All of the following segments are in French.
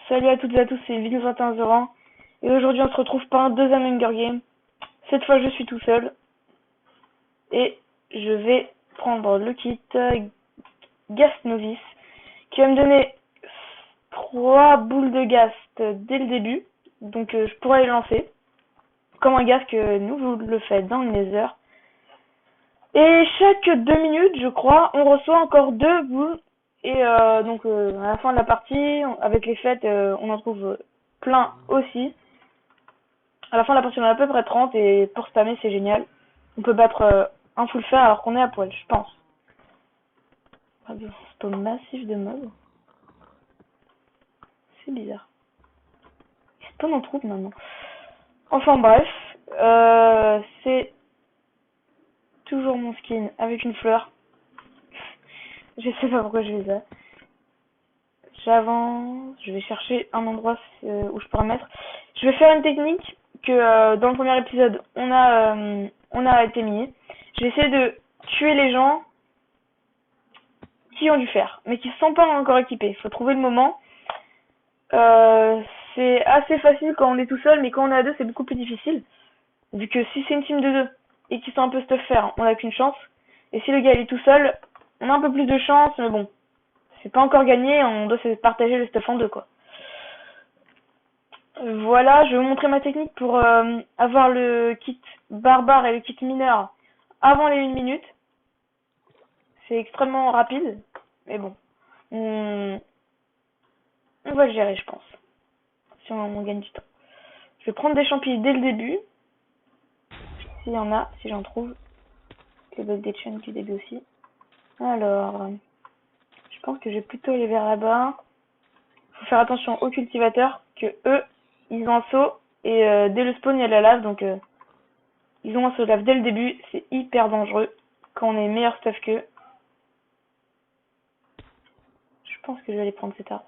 Salut à toutes et à tous, c'est Vince2101 et aujourd'hui on se retrouve pour un deuxième Hunger Game. Cette fois je suis tout seul et je vais prendre le kit Ghast Novice qui va me donner 3 boules de Ghast dès le début, donc je pourrais les lancer comme un Ghast que nous vous le faites dans le Nether. Et chaque 2 minutes je crois on reçoit encore 2 boules. Et donc à la fin de la partie, avec les fêtes, on en trouve plein aussi. À la fin de la partie, on a à peu près 30 et pour spammer, c'est génial. On peut battre un full fer alors qu'on est à poil, je pense. Ah, des spawn massif de mobs. C'est bizarre. Ils spawnent en troupe maintenant. Enfin bref, c'est toujours mon skin avec une fleur. Je sais pas pourquoi je fais ça. J'avance, je vais chercher un endroit où je pourrais mettre. Je vais faire une technique que dans le premier épisode on a été mis. Je vais essayer de tuer les gens qui ont du fer, mais qui ne sont pas encore équipés. Il faut trouver le moment. C'est assez facile quand on est tout seul, mais quand on est à deux, c'est beaucoup plus difficile. Vu que si c'est une team de deux et qu'ils sont un peu stuff fer, on n'a qu'une chance. Et si le gars il est tout seul, on a un peu plus de chance, mais bon, c'est pas encore gagné, on doit se partager le stuff en deux, quoi. Voilà, je vais vous montrer ma technique pour avoir le kit barbare et le kit mineur avant les 1 minute. C'est extrêmement rapide, mais bon, on va le gérer, je pense, si on gagne du temps. Je vais prendre des champignons dès le début, s'il y en a, si j'en trouve. Les bugs des chaînes du début aussi. Alors, je pense que je vais plutôt aller vers là-bas. Faut faire attention aux cultivateurs, que eux, ils ont un saut, et dès le spawn, il y a la lave, donc ils ont un saut de lave dès le début, c'est hyper dangereux quand on est meilleur stuff qu'eux. Je pense que je vais aller prendre cet arbre.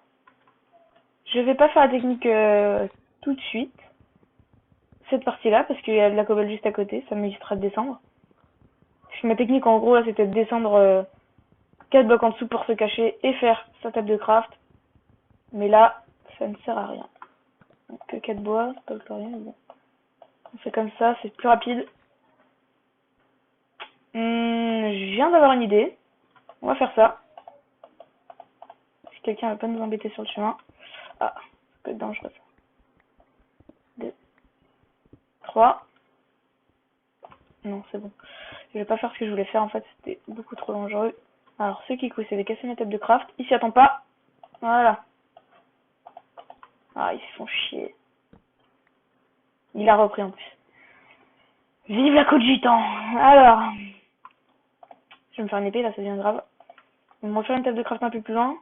Je vais pas faire la technique tout de suite, cette partie-là, parce qu'il y a de la cobble juste à côté, ça m'évitera de descendre. Ma technique en gros là, c'était de descendre 4 blocs en dessous pour se cacher et faire sa table de craft. Mais là, ça ne sert à rien. Donc, que 4 bois, c'est pas rien, mais bon. On fait comme ça, c'est plus rapide. Je viens d'avoir une idée. On va faire ça. Si quelqu'un ne va pas nous embêter sur le chemin. Ah, ça peut être dangereux ça. 2, 3. Non, c'est bon. Je vais pas faire ce que je voulais faire en fait, c'était beaucoup trop dangereux. Alors, ce qui coûte, c'est de casser ma table de craft. Il s'y attend pas. Voilà. Ah, ils se font chier. Il a repris en plus. Vive la côte gitan. Alors, je vais me faire une épée, là, ça devient grave. On va refaire une table de craft un peu plus loin.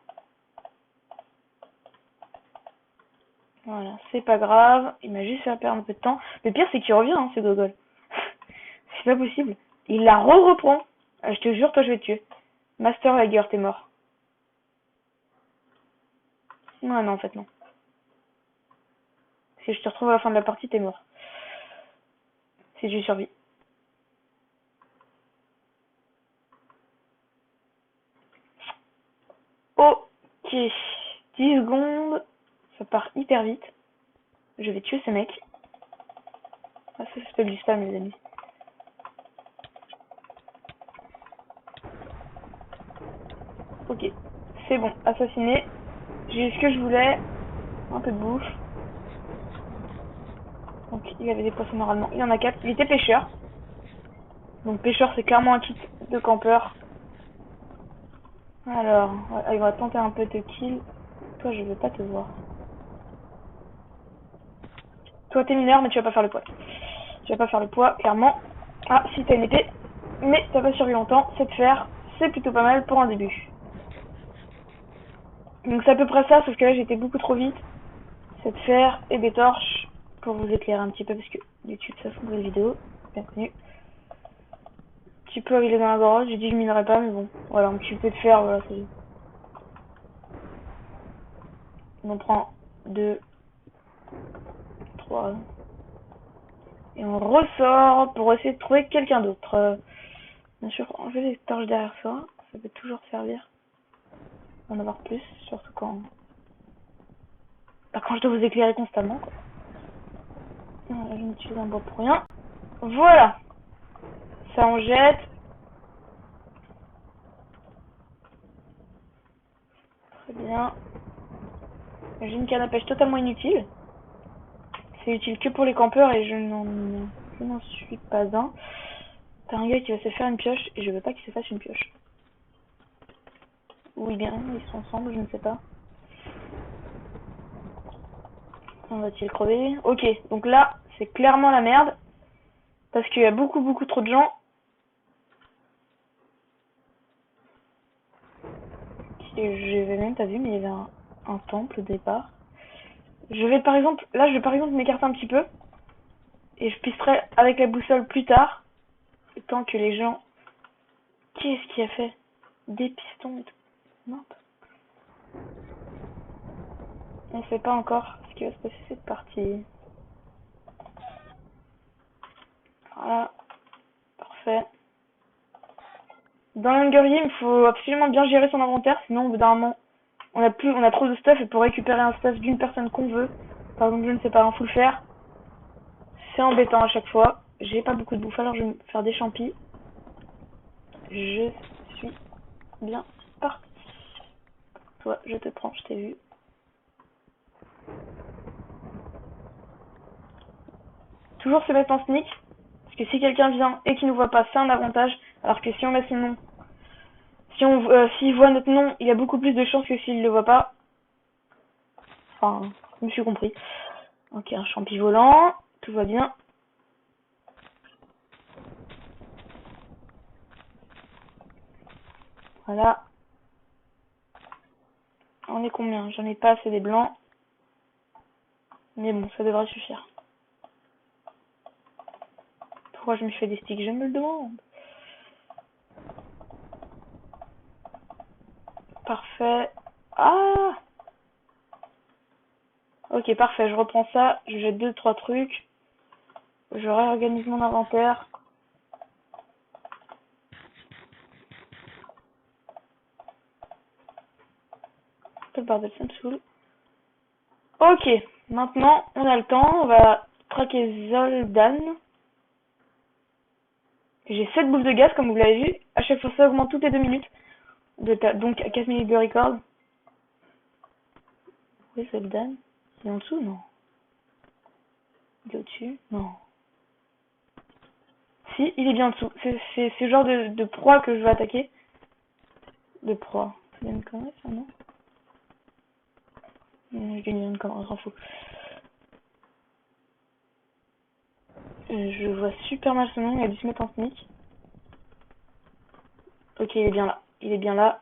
Voilà, c'est pas grave. Il m'a juste fait perdre un peu de temps. Le pire, c'est qu'il revient, hein, ce gogol. C'est pas possible. Il la reprend. Ah, je te jure, toi, je vais te tuer. Master Lager, t'es mort. Non, non, en fait, non. Si je te retrouve à la fin de la partie, t'es mort. Si j'ai survécu. Ok. 10 secondes. Ça part hyper vite. Je vais tuer ce mec. Ah, ça s'appelle du spam, les amis. Ok. C'est bon. Assassiné. J'ai eu ce que je voulais. Un peu de bouffe. Donc, il avait des poissons normalement. Il en a 4. Il était pêcheur. Donc, pêcheur, c'est clairement un kit de campeur. Alors, il va tenter un peu de kill. Toi, je veux pas te voir. Toi, t'es mineur, mais tu vas pas faire le poids. Tu vas pas faire le poids, clairement. Ah, si t'as une épée. Mais t'as pas survécu longtemps. C'est de fer. C'est plutôt pas mal pour un début. Donc, c'est à peu près ça, sauf que là, j'étais beaucoup trop vite. C'est de fer et des torches. Pour vous éclairer un petit peu, parce que YouTube, ça fout de vidéo. Bien connu. Tu peux arriver dans la grotte. J'ai dit que je minerais pas, mais bon. Voilà, un petit peu de fer, voilà, c'est. On en prend 2, 3. Et on ressort pour essayer de trouver quelqu'un d'autre. Bien sûr, enlever les torches derrière soi, ça peut toujours servir. En avoir plus, surtout quand Pas quand je dois vous éclairer constamment, quoi. Je n'utilise un bois pour rien. Voilà. Ça, on jette. Très bien. J'ai une canne à pêche totalement inutile. C'est utile que pour les campeurs et je n'en suis pas un. T'as un gars qui va se faire une pioche et je veux pas qu'il se fasse une pioche. Oui bien, ils sont ensemble, je ne sais pas. On va-t-il crever? Ok, donc là, c'est clairement la merde. Parce qu'il y a beaucoup trop de gens. Et je n'avais même pas vu, mais il y avait un temple au départ. Je vais par exemple m'écarter un petit peu. Et je pisserai avec la boussole plus tard. Tant que les gens... Qu'est-ce qu'il a fait? Des pistons et tout. Non. On sait pas encore ce qui va se passer cette partie. Voilà. Parfait. Dans l'Hunger Game, il faut absolument bien gérer son inventaire, sinon au bout d'un moment, on a trop de stuff et pour récupérer un stuff d'une personne qu'on veut, par exemple, je ne sais pas, un full fer, c'est embêtant à chaque fois. J'ai pas beaucoup de bouffe, alors je vais me faire des champis. Je suis bien parti. Toi, je te prends, je t'ai vu. Toujours se mettre en sneak, parce que si quelqu'un vient et qu'il nous voit pas, c'est un avantage, alors que si on met son nom, s'il voit notre nom, il y a beaucoup plus de chances que s'il le voit pas. Enfin, je me suis compris. Ok, un champi volant, tout va bien. Voilà. On est combien? J'en ai pas assez des blancs. Mais bon, ça devrait suffire. Pourquoi je me fais des sticks? Je me le demande. Parfait. Ah! Ok, parfait. Je reprends ça. Je jette 2-3 trucs. Je réorganise mon inventaire. Le bordel, ça me saoule. Ok. Maintenant, on a le temps. On va traquer Zoldan. J'ai 7 boules de gaz, comme vous l'avez vu. À chaque fois, ça augmente toutes les 2 minutes. Donc, à 4 minutes de record. Où est Zoldan? Il est en dessous? Non. Il est au-dessus? Non. Si, il est bien en dessous. C'est ce genre de proie que je veux attaquer. De proie. C'est une connerie, ça, non? Je gagne une connerie, on s'en fout. Je vois super mal ce nom, il a dû se mettre en sneak. Ok, il est bien là. Il est bien là.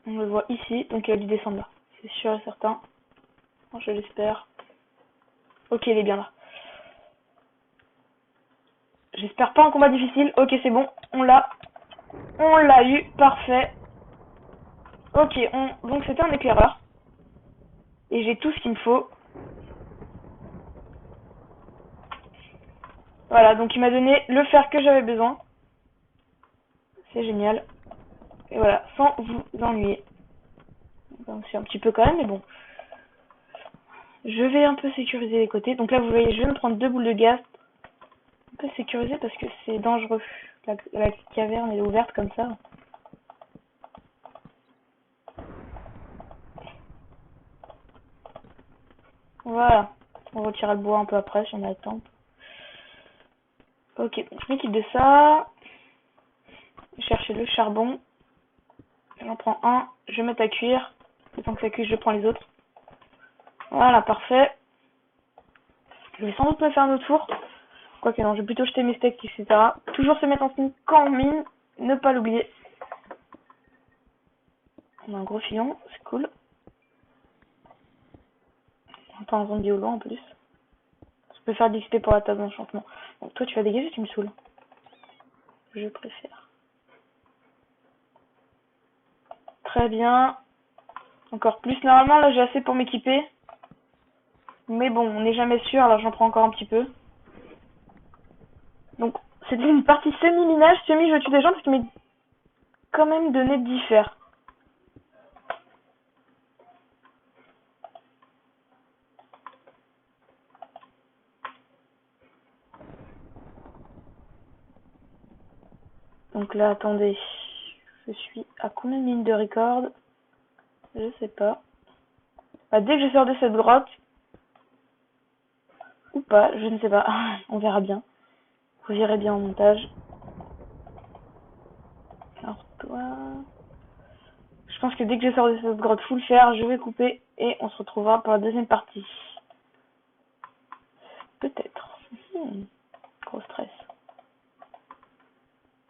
On le voit ici, donc il a dû descendre là. C'est sûr et certain. Je l'espère. Ok, il est bien là. J'espère pas un combat difficile. Ok, c'est bon. On l'a. On l'a eu. Parfait. Ok, donc c'était un éclaireur. Et j'ai tout ce qu'il me faut. Voilà, donc il m'a donné le fer que j'avais besoin. C'est génial. Et voilà, sans vous ennuyer. Enfin, c'est un petit peu quand même, mais bon. Je vais un peu sécuriser les côtés. Donc là, vous voyez, je vais me prendre 2 boules de gaz. Un peu sécuriser parce que c'est dangereux. La caverne est ouverte comme ça. Voilà. On retirera le bois un peu après si on a le temps. Ok, donc je m'équipe de ça. Chercher le charbon. J'en prends un. Je vais mettre à cuire. Le temps que ça cuise, je prends les autres. Voilà, parfait. Je vais sans doute me faire un autre four. Quoique non, je vais plutôt jeter mes steaks, etc. Toujours se mettre en signe quand on mine. Ne pas l'oublier. On a un gros filon, c'est cool. On entend un zombie au loin en plus. Je peux faire de l'XP pour la table d'enchantement. Donc toi tu vas dégager, tu me saoules. Je préfère. Très bien. Encore plus. Normalement là j'ai assez pour m'équiper. Mais bon, on n'est jamais sûr, alors j'en prends encore un petit peu. Donc c'était une partie semi-minage, semi je tue des gens parce que mes quand même donné 10 fers. Donc là, attendez. Je suis à combien de minutes de record? Je sais pas. Bah, dès que je sors de cette grotte, ou pas, je ne sais pas. On verra bien. Vous verrez bien en montage. Alors toi... Je pense que dès que je sors de cette grotte full fer, je vais couper et on se retrouvera pour la deuxième partie. Peut-être. Gros stress.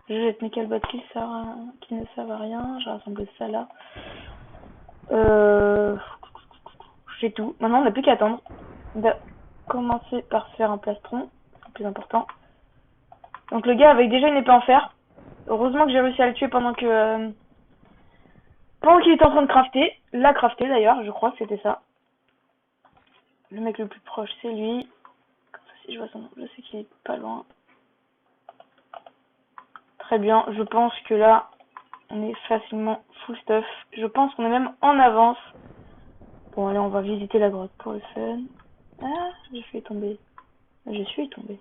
Je jette mes calbottes qui ne servent à rien. Je rassemble ça là. J'ai tout. Maintenant, on n'a plus qu'à attendre. On va commencer par faire un plastron. C'est le plus important. Donc le gars avec déjà une épée en fer. Heureusement que j'ai réussi à le tuer pendant qu'il était en train de crafter. La crafter d'ailleurs, je crois que c'était ça. Le mec le plus proche, c'est lui. Comme ça, si je vois son nom, je sais qu'il est pas loin. Très bien, je pense que là, on est facilement full stuff. Je pense qu'on est même en avance. Bon, allez, on va visiter la grotte pour le fun. Ah, j'ai failli tomber. Je suis tombé.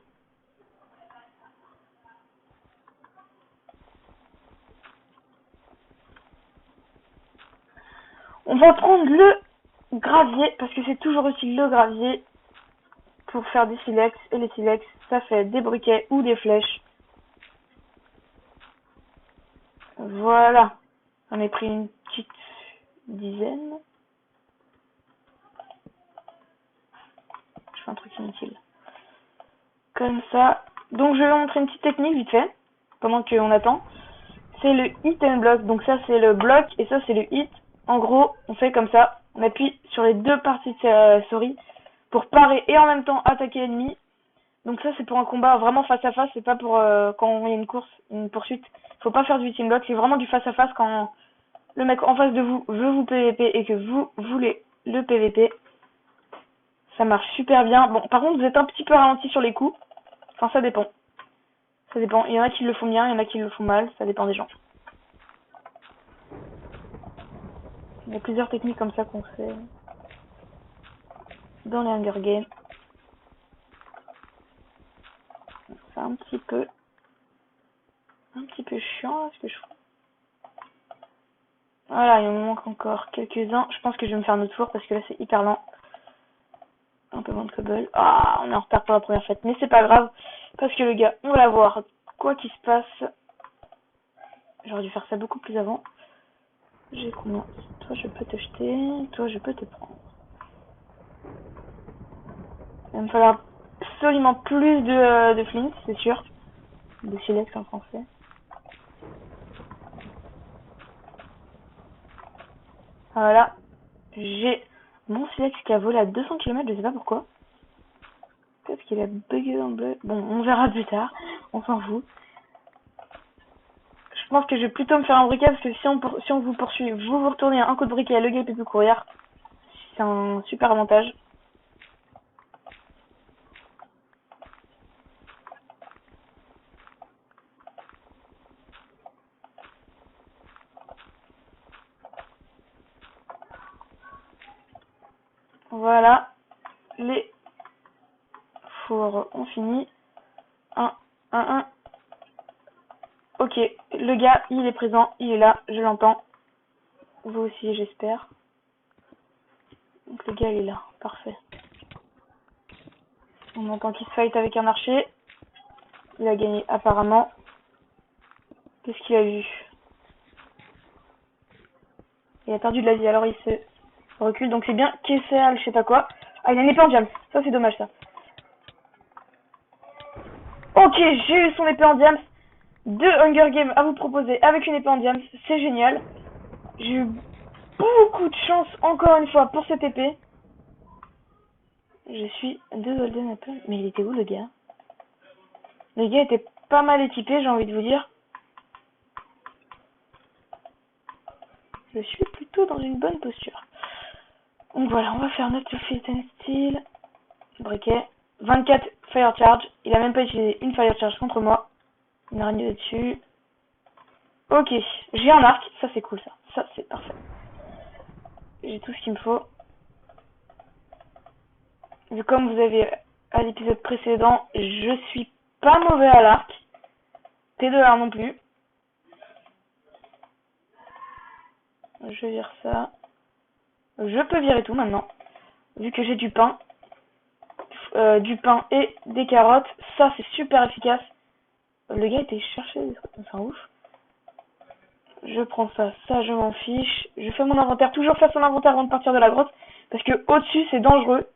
On va prendre le gravier, parce que c'est toujours utile le gravier pour faire des silex. Et les silex, ça fait des briquets ou des flèches. Voilà. On a pris une petite dizaine. Je fais un truc inutile. Comme ça. Donc je vais vous montrer une petite technique vite fait, pendant qu'on attend. C'est le hit and block. Donc ça c'est le bloc et ça c'est le hit. En gros, on fait comme ça. On appuie sur les deux parties de sa souris pour parer et en même temps attaquer l'ennemi. Donc ça c'est pour un combat vraiment face à face, c'est pas pour quand il y a une course, une poursuite. Faut pas faire du hit and block, c'est vraiment du face à face quand le mec en face de vous veut vous PVP et que vous voulez le PVP. Ça marche super bien. Bon, par contre, vous êtes un petit peu ralenti sur les coups. Enfin, ça dépend. Ça dépend. Il y en a qui le font bien, il y en a qui le font mal. Ça dépend des gens. Il y a plusieurs techniques comme ça qu'on fait dans les Hunger Games. C'est un petit peu chiant, ce que je fais. Voilà, il me manque encore quelques-uns. Je pense que je vais me faire un autre four parce que là, c'est hyper lent. Un peu moins de cobble. Ah, on est en retard pour la première fête. Mais c'est pas grave. Parce que le gars, on va la voir. Quoi qu'il se passe. J'aurais dû faire ça beaucoup plus avant. J'ai combien? Toi, je peux te jeter. Toi, je peux te prendre. Il va me falloir absolument plus de flint, c'est sûr. De silex en français. Voilà. J'ai mon silex qui a volé à 200 km, je sais pas pourquoi. Peut-être qu'il a bugué dans le bleu. Bon, on verra plus tard. On s'en fout. Je pense que je vais plutôt me faire un briquet parce que si on vous poursuit, vous retournez un coup de briquet, le gars peut plus courir. C'est un super avantage. Voilà. Les fours ont fini. 1, 1, 1. Ok, le gars, il est présent, il est là, je l'entends. Vous aussi, j'espère. Donc le gars, il est là, parfait. On entend qu'il se fight avec un archer. Il a gagné apparemment. Qu'est-ce qu'il a vu? Il a perdu de la vie, alors il se recule. Donc c'est bien Kessel, je sais pas quoi. Ah, il a une épée en diams. Ça, c'est dommage, ça. Ok, j'ai eu son épée en diams. 2 Hunger Games à vous proposer avec une épée en diams. C'est génial. J'ai eu beaucoup de chance, encore une fois, pour cette épée. Je suis 2 Golden Apple. Mais il était où, le gars? Le gars était pas mal équipé, j'ai envie de vous dire. Je suis plutôt dans une bonne posture. Donc voilà, on va faire notre fit and steel. Briquet. 24 fire charge. Il a même pas utilisé une fire charge contre moi. Une araignée dessus. Ok, j'ai un arc, ça c'est cool ça. Ça c'est parfait. J'ai tout ce qu'il me faut. Vu comme vous avez à l'épisode précédent, je suis pas mauvais à l'arc. T2R non plus. Je vire ça. Je peux virer tout maintenant. Vu que j'ai du pain. Du pain et des carottes. Ça c'est super efficace. Le gars était cherché des trucs, c'est un ouf. Je prends ça, ça je m'en fiche. Je fais mon inventaire, toujours faire son inventaire avant de partir de la grotte. Parce que au-dessus c'est dangereux.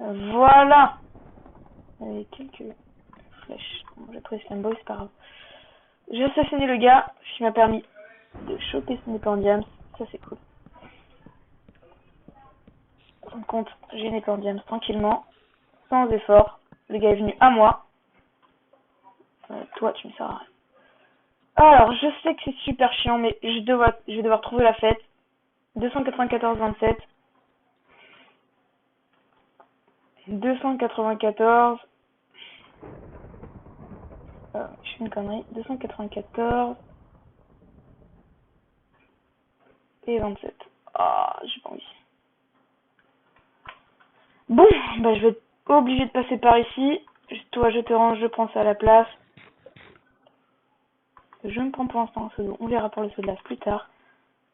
Voilà. Avec quelques flèches. Bon, j'ai pris Slamboy, c'est pas grave. J'ai assassiné le gars, ce qui m'a permis de choper son épée en diams. Ça c'est cool. On compte, j'ai une épée en diams tranquillement. Sans effort. Le gars est venu à moi. Toi tu me sers à rien. Alors, je sais que c'est super chiant, mais je vais devoir trouver la fête. 294-27. 294. Je fais une connerie. 294. Et 27. Ah, j'ai pas envie. Bon, bah je vais être obligé de passer par ici. Toi, je te range, je prends ça à la place. Je me prends pour l'instant un saut d'eau. On verra pour le saut de la plus tard.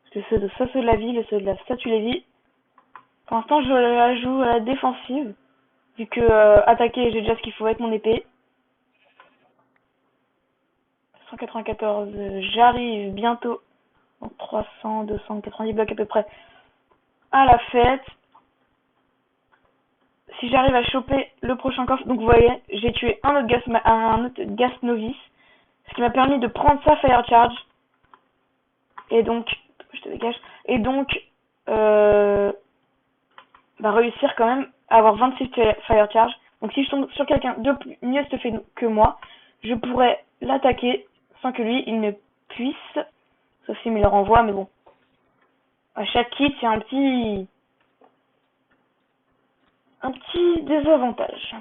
Parce que le saut de ça, saut de la vie, le saut de la statue Lévi. Pour l'instant, je la joue à la défensive. Vu que attaquer, j'ai déjà ce qu'il faut avec mon épée. 194, j'arrive bientôt. Donc 300, 290 blocs à peu près. À la fête. Si j'arrive à choper le prochain coffre, donc vous voyez, j'ai tué un autre gas novice. Ce qui m'a permis de prendre sa fire charge. Et donc, je te dégage. Et donc, réussir quand même à avoir 26 fire charge. Donc si je tombe sur quelqu'un de mieux stuffé que moi, je pourrais l'attaquer sans que lui, il ne puisse. Sauf s'il me le renvoie, mais bon. À chaque kit, il y a un petit désavantage.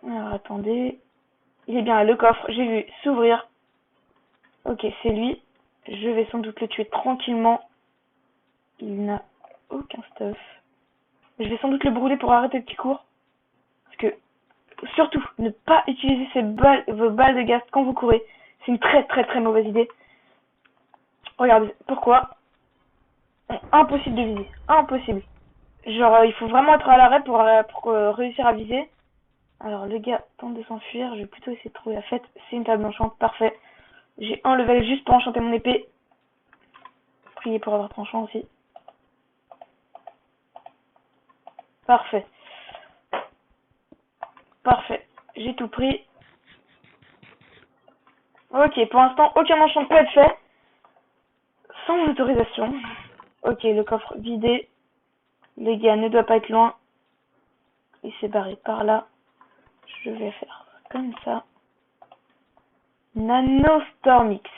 Alors attendez. Il est bien là, le coffre, j'ai vu s'ouvrir. Ok, c'est lui. Je vais sans doute le tuer tranquillement. Il n'a aucun stuff. Je vais sans doute le brûler pour arrêter qu'il court. Parce que, surtout, ne pas utiliser vos balles de gaz quand vous courez. C'est une très très très mauvaise idée. Regardez, pourquoi? Impossible de viser. Impossible. Genre, il faut vraiment être à l'arrêt pour réussir à viser. Alors, le gars tente de s'enfuir. Je vais plutôt essayer de trouver la fête. C'est une table d'enchant. Parfait. J'ai un level juste pour enchanter mon épée. Priez pour avoir tranchant aussi. Parfait. Parfait. J'ai tout pris. Ok, pour l'instant, aucun enchant peut être fait. Sans autorisation. Ok, le coffre vidé. Le gars ne doit pas être loin. Il s'est barré par là. Je vais faire comme ça. Nanostormix.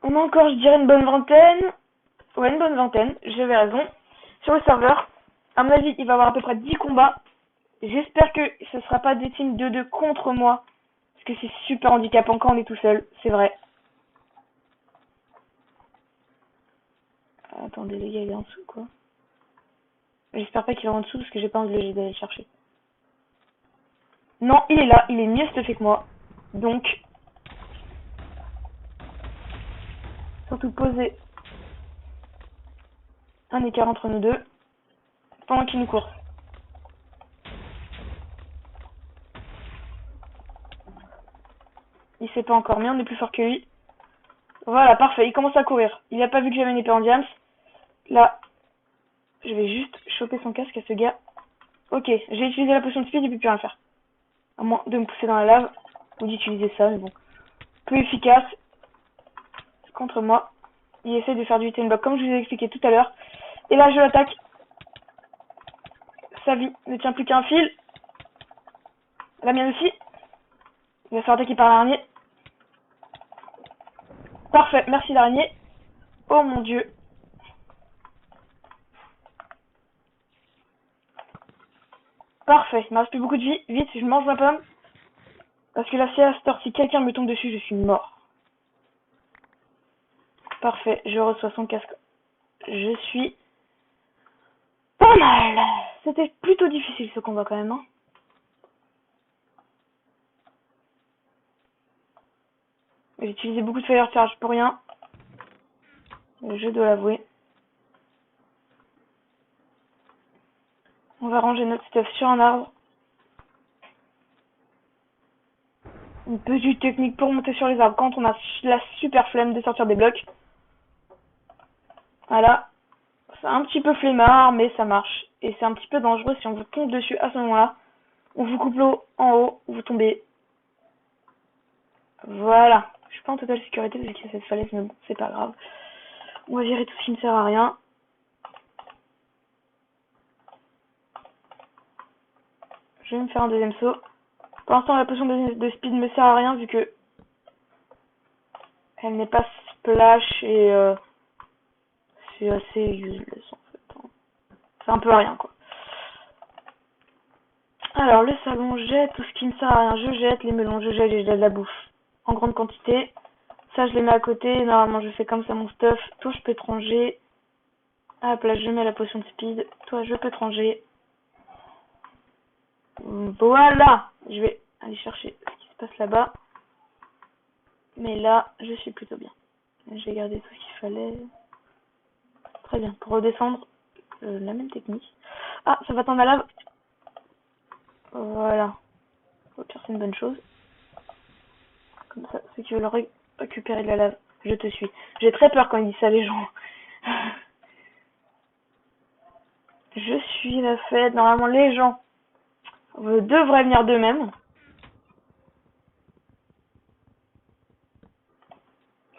On a encore, je dirais, une bonne vingtaine. Ouais, une bonne vingtaine. J'avais raison. Sur le serveur, à mon avis, il va y avoir à peu près 10 combats. J'espère que ce sera pas des teams 2-2 contre moi. Parce que c'est super handicapant quand on est tout seul. C'est vrai. Attendez, les gars, il est en dessous, quoi. J'espère pas qu'il est en dessous parce que j'ai pas envie d'aller le chercher. Non, il est là. Il est mieux stuffé que moi. Donc, surtout poser un écart entre nous deux pendant qu'il nous court. Il s'est pas encore mis, on est plus fort que lui. Voilà, parfait, il commence à courir. Il a pas vu que j'avais une épée en diams. Là, je vais juste choper son casque à ce gars. Ok, j'ai utilisé la potion de speed, il peut plus rien faire. À moins de me pousser dans la lave, ou d'utiliser ça, mais bon. Plus efficace. Contre moi. Il essaie de faire du hit and block, comme je vous ai expliqué tout à l'heure. Et là, je l'attaque. Sa vie ne tient plus qu'un fil. La mienne aussi. Il va se faire attaquer par l'araignée. Parfait, merci l'araignée. Oh mon dieu. Parfait, il me reste plus beaucoup de vie. Vite, je mange ma pomme. Parce que là, c'est à cette heure, si quelqu'un me tombe dessus, je suis mort. Parfait, je reçois son casque. Je suis pas mal. C'était plutôt difficile ce combat quand même. Hein. J'ai utilisé beaucoup de fire charge pour rien. Je dois l'avouer. On va ranger notre stuff sur un arbre. Une petite technique pour monter sur les arbres quand on a la super flemme de sortir des blocs. Voilà. C'est un petit peu flemmard, mais ça marche. Et c'est un petit peu dangereux si on vous tombe dessus à ce moment-là. On vous coupe l'eau en haut, vous tombez. Voilà. Je suis pas en totale sécurité parce qu'il y a cette falaise, mais bon, c'est pas grave. On va virer tout ce qui ne sert à rien. Je vais me faire un deuxième saut. Pour l'instant, la potion de speed me sert à rien vu que elle n'est pas splash et c'est assez useless en fait. C'est un peu à rien quoi. Alors le salon, jette tout ce qui ne sert à rien. Je jette les melons, je jette de la bouffe en grande quantité. Ça je les mets à côté. Normalement je fais comme ça mon stuff. Toi je peux te ranger. Hop là je mets la potion de speed. Toi je peux te ranger. Voilà. Je vais aller chercher ce qui se passe là-bas. Mais là je suis plutôt bien. Je vais garder tout ce qu'il fallait. Très bien. Pour redescendre, la même technique. Ah, ça va tendre la lave. Voilà. Au pire, c'est une bonne chose. Comme ça, ceux qui veulent récupérer de la lave, je te suis. J'ai très peur quand ils disent ça, les gens. Je suis la fête. Normalement, les gens devraient venir d'eux-mêmes.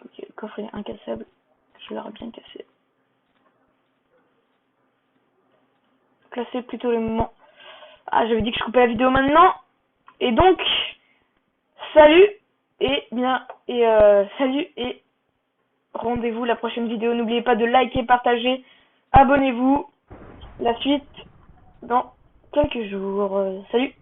Ok, le coffre est incassable. Je l'aurais bien cassé. Placer plutôt le moment. Ah, j'avais dit que je coupais la vidéo maintenant. Et donc, salut salut et rendez-vous la prochaine vidéo. N'oubliez pas de liker, partager, abonnez-vous. La suite dans quelques jours. Salut.